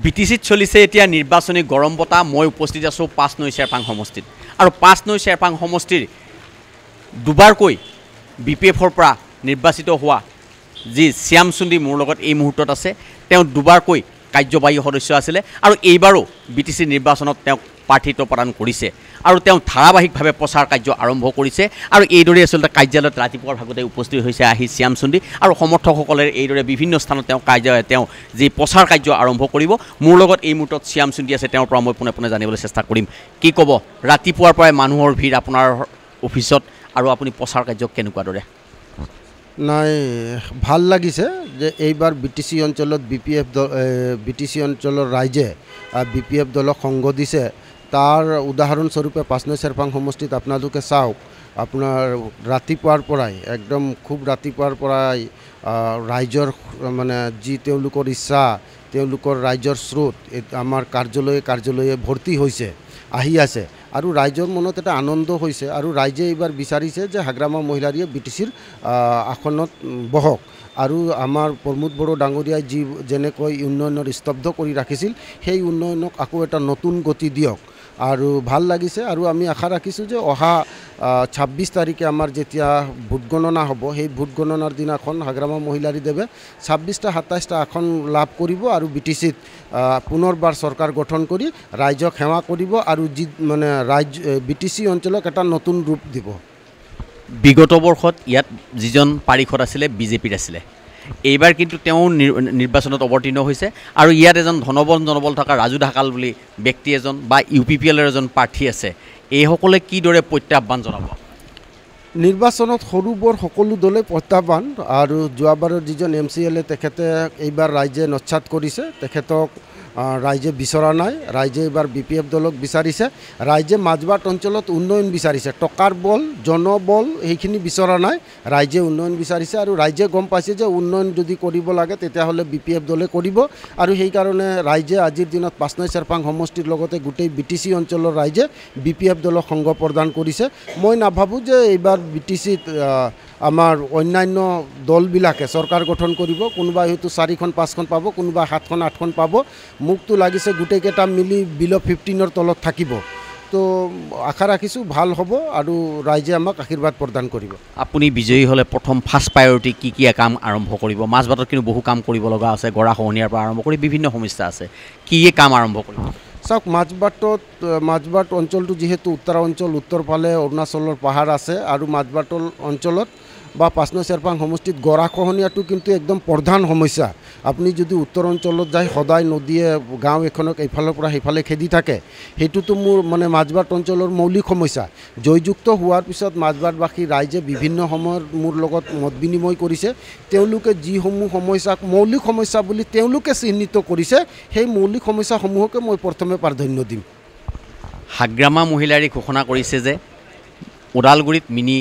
বিটিচিত চলিছে এতিয়া নিৰ্বাচনী গৰম বতা মই উপস্থিত আছোঁ ৫ নং চেৰপাং সমষ্টিত আৰু ৫ নং চেৰপাং সমষ্টিৰ দুবাৰকৈ বিপিএফৰ পৰা নিৰ্বাচিত হোৱা যি শ্যাম চুন্দি মোৰ লগত এই মুহূৰ্তত আছে তেওঁ দুবাৰকৈ কাৰ্যবাহী সদস্য আছিলে আৰু এইবাৰো বিটিচি নিৰ্বাচনত তেওঁ প্ৰাৰ্থিত্ব প্ৰদান কৰিছে আৰু তেওঁ ধাৰাবাহিকভাৱে প্ৰচাৰ কাৰ্য আৰম্ভ কৰিছে আৰু এইদৰে আচলতে কাৰ্যালয়ত ৰাতিপুৱাৰ ভাগতে উপস্থিত হৈছে আহি শ্যাম চুন্দি আৰু সমৰ্থকসকলে এইদৰে বিভিন্ন স্থানত তেওঁ যি প্ৰচাৰ কাৰ্য আৰম্ভ কৰিব মোৰ লগত এই মুহূৰ্তত শ্যাম চুন্দি আছে তেওঁৰ পৰা মই পুনে জানিবলৈ চেষ্টা কৰিম কি ক'ব ৰাতিপুৱাৰ পৰাই মানুহৰ ভিৰ আপোনাৰ অফিচত আৰু আপুনি প্ৰচাৰ কাৰ্য কেনেকুৱা দৰে নাই ভাল লাগিছে যে এইবাৰ বিটিচি অঞ্চলত বিটিচি অঞ্চলৰ ৰাইজে বিপিএফ দলক সংগ দিছে তাৰ উদাহৰণস্বৰূপে ৫ নং চেৰপাং সমষ্টিত আপোনালোকে চাওক আপোনাৰ ৰাতিপুৱাৰ পৰাই একদম খুব ৰাতিপুৱাৰ পৰাই ৰাইজৰ মানে যি তেওঁলোকৰ ইচ্ছা তেওঁলোকৰ ৰাইজৰ স্ৰোত আমাৰ কাৰ্যালয়ে ভৰ্তি হৈছে আহি আছে আৰু ৰাইজৰ মনত এটা আনন্দ হৈছে আৰু ৰাইজে এইবাৰ বিচাৰিছে যে হাগ্ৰামা মহিলাৰীয়ে বিটিচিৰ আসনত বহক আৰু আমাৰ প্ৰমোদ বড়ো ডাঙৰীয়াই যেনেকৈ উন্নয়নৰ স্তব্ধ কৰি ৰাখিছিল সেই উন্নয়নক আকৌ এটা নতুন গতি দিয়ক আৰু ভাল লাগিছে আৰু আমি আশা ৰাখিছোঁ যে অহা ২৬ তাৰিখে আমাৰ যেতিয়া ভোট গণনা হ'ব সেই ভোট গণনাৰ দিনাখন হাগ্ৰামা মহিলাৰীদেৱে ২৬টা ২৭টা আসন লাভ কৰিব আৰু বিটিচিত পুনৰবাৰ চৰকাৰ গঠন কৰি ৰাইজক সেৱা কৰিব আৰু যি মানে বিটিচি অঞ্চলক এটা নতুন ৰূপ দিব বিগত বৰ্ষত ইয়াত যিজন পাৰিষদ আছিলে বিজেপিৰ আছিলে এইবাৰ কিন্তু তেওঁ নিৰ্বাচনত অৱতীৰ্ণ হৈছে আৰু ইয়াত এজন জনবল থকা ৰাজু ঢাকাল বুলি ব্যক্তি এজন বা UPPLৰ এজন প্ৰাৰ্থী আছে এইসকলে কিদৰে প্ৰত্যাহ্বান জনাব নিৰ্বাচনত সৰু বৰ সকলো দলে প্ৰত্যাহ্বান আৰু যোৱাবাৰৰ যিজন MCLA তেখেতে এইবাৰ ৰাইজে নচ্ছাত কৰিছে তেখেতক ৰাইজে বিচৰা নাই ৰাইজে এইবাৰ বিপিএফ দলক বিচাৰিছে ৰাইজে মাজবাট অঞ্চলত উন্নয়ন বিচাৰিছে টকাৰ বল জনবল সেইখিনি বিচৰা নাই ৰাইজে উন্নয়ন বিচাৰিছে আৰু ৰাইজে গম পাইছে যে উন্নয়ন যদি কৰিব লাগে তেতিয়াহ'লে বিপিএফ দলে কৰিব আৰু সেইকাৰণে ৰাইজে আজিৰ দিনত ৫ নং চেৰপাং সমষ্টিৰ লগতে গোটেই বিটিচি অঞ্চলৰ ৰাইজে বিপিএফ দলক সংগ প্ৰদান কৰিছে মই নাভাবোঁ যে এইবাৰ বিটিচিত আমাৰ অন্যান্য দলবিলাকে চৰকাৰ গঠন কৰিব কোনোবাই হয়তো 4খন 5খন পাব কোনোবাই 7খন 8খন পাব মোকতো লাগিছে গোটেইকেইটা মিলি বিল' 15ৰ তলত থাকিব তো আশা ৰাখিছোঁ ভাল হ'ব আৰু ৰাইজে আমাক আশীৰ্বাদ প্ৰদান কৰিব আপুনি বিজয়ী হ'লে প্ৰথম ফাৰ্ষ্ট প্ৰায়ৰিটি কি কাম আৰম্ভ কৰিব মাজবাটত কিন্তু বহু কাম কৰিব লগা আছে গৰাখহনীয়াৰ পৰা আৰম্ভ কৰি বিভিন্ন সমস্যা আছে কি কাম আৰম্ভ কৰিব চাওক মাজবাট অঞ্চলটো যিহেতু উত্তৰ ফালে অৰুণাচলৰ পাহাৰ আছে আৰু মাজবাট অঞ্চলত বা ৫ নং চেৰপাং সমষ্টিত গৰাখহনীয়াটো কিন্তু একদম প্ৰধান সমস্যা আপুনি যদি উত্তৰ অঞ্চলত যায় সদায় নদীয়ে গাঁও এখনক এইফালৰ পৰা সেইফালে খেদি থাকে সেইটোতো মোৰ মানে মাজবাট অঞ্চলৰ মৌলিক সমস্যা জয়যুক্ত হোৱাৰ পিছত মাজবাটবাসী ৰাইজে বিভিন্ন সময়ত মোৰ লগত মত বিনিময় কৰিছে তেওঁলোকে যিসমূহ সমস্যাক মৌলিক সমস্যা বুলি তেওঁলোকে চিহ্নিত কৰিছে সেই মৌলিক সমস্যাসমূহকে মই প্ৰথমে প্ৰাধান্য দিম হাগ্ৰামা মহিলাৰী ঘোষণা কৰিছে যে ওদালগুৰিত মিনি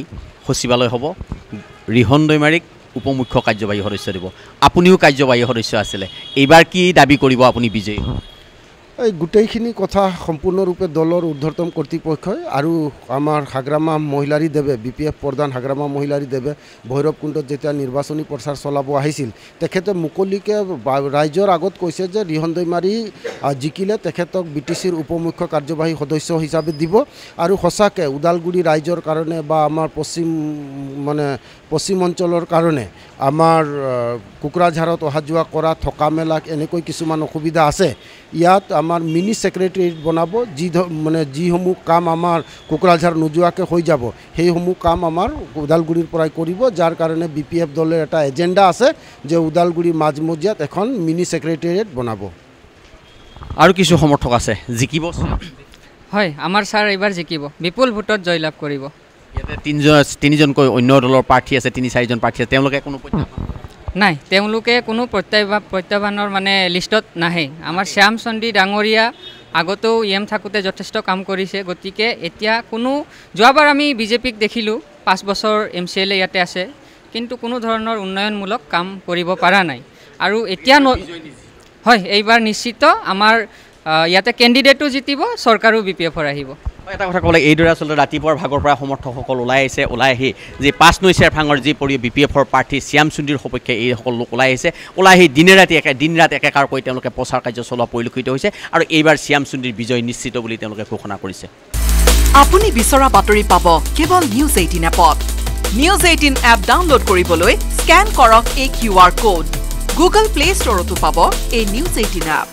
সচিবালয় হ'ব ৰিহন দৈমাৰীক উপমুখ্য কাৰ্যবাহী সদস্য দিব আপুনিও কাৰ্যবাহী সদস্য আছিলে এইবাৰ কি দাবী কৰিব আপুনি বিজয়ী এই গোটেইখিনি কথা সম্পূৰ্ণৰূপে দলৰ ঊৰ্ধ্বতম কৰ্তৃপক্ষই আৰু আমাৰ হাগ্ৰামা মহিলাৰীদেৱে বিপিএফ প্ৰধান হাগ্ৰামা মহিলাৰীদেৱে ভৈৰৱকুণ্ডত যেতিয়া নিৰ্বাচনী প্ৰচাৰ চলাব আহিছিল তেখেতে মুকলিকৈ ৰাইজৰ আগত কৈছে যে ৰিহন দৈমাৰী জিকিলে তেখেতক বিটিচিৰ উপমুখ্য কাৰ্যবাহী সদস্য হিচাপে দিব আৰু সঁচাকৈ ওদালগুৰি ৰাইজৰ কাৰণে বা আমাৰ পশ্চিম অঞ্চলৰ কাৰণে আমাৰ কোকৰাঝাৰত অহা যোৱা কৰা থকা মেলা এনেকৈ কিছুমান অসুবিধা আছে ইয়াত আমাৰ মিনি ছেক্ৰেটেৰিয়েট বনাব যিসমূহ কাম আমাৰ কোকৰাঝাৰ নোযোৱাকৈ হৈ যাব সেইসমূহ কাম আমাৰ ওদালগুৰিৰ পৰাই কৰিব যাৰ কাৰণে বিপিএফ দলৰ এটা এজেণ্ডা আছে যে ওদালগুৰি মাজমজিয়াত এখন মিনি ছেক্ৰেটেৰিয়েট বনাব আৰু কিছু সমৰ্থক আছে জিকিব হয় আমাৰ ছাৰ এইবাৰ জিকিব বিপুল ভোটত জয়লাভ কৰিব ইয়াতে তিনিজনকৈ অন্য দলৰ প্ৰাৰ্থী আছে 3-4জন প্ৰাৰ্থী আছে তেওঁলোকে কোনো নাই তেওঁলোকে কোনো প্ৰত্যাহ্বানৰ মানে লিষ্টত নাহে আমাৰ শ্যাম চন্দি ডাঙৰীয়া আগতেও থাকোঁতে যথেষ্ট কাম কৰিছে গতিকে এতিয়া কোনো যোৱাবাৰ আমি বিজেপিক দেখিলোঁ 5 বছৰ MCLA ইয়াতে আছে কিন্তু কোনো ধৰণৰ উন্নয়নমূলক কাম কৰিব পৰা নাই আৰু এতিয়া হয় এইবাৰ নিশ্চিত আমাৰ ইয়াতে কেণ্ডিডেটো জিতিব চৰকাৰো বিপিএফৰ আহিব এটা কথা ক'লে এইদৰে আচলতে ৰাতিপুৱাৰ ভাগৰ পৰা সমৰ্থকসকল ওলাই আহি যে 5 নং চেৰফাঙৰ যি BPFৰ প্ৰাৰ্থী শ্যাম চুন্দিৰ সপক্ষে এইসকল লোক ওলাই আহি দিন ৰাত একেকাৰকৈ তেওঁলোকে প্ৰচাৰ কাৰ্য চলোৱা পৰিলক্ষিত হৈছে আৰু এইবাৰ শ্যাম চুন্দিৰ বিজয় নিশ্চিত বুলি তেওঁলোকে ঘোষণা কৰিছে। আপুনি বিচৰা বাতৰি পাব কেৱল নিউজ 18 এপত। নিউজ 18 এপ ডাউনলোড কৰিবলৈ স্ক্যান কৰক এই QR কোড। গুগল প্লে ষ্টৰতো পাব এই নিউজ 18 এপ।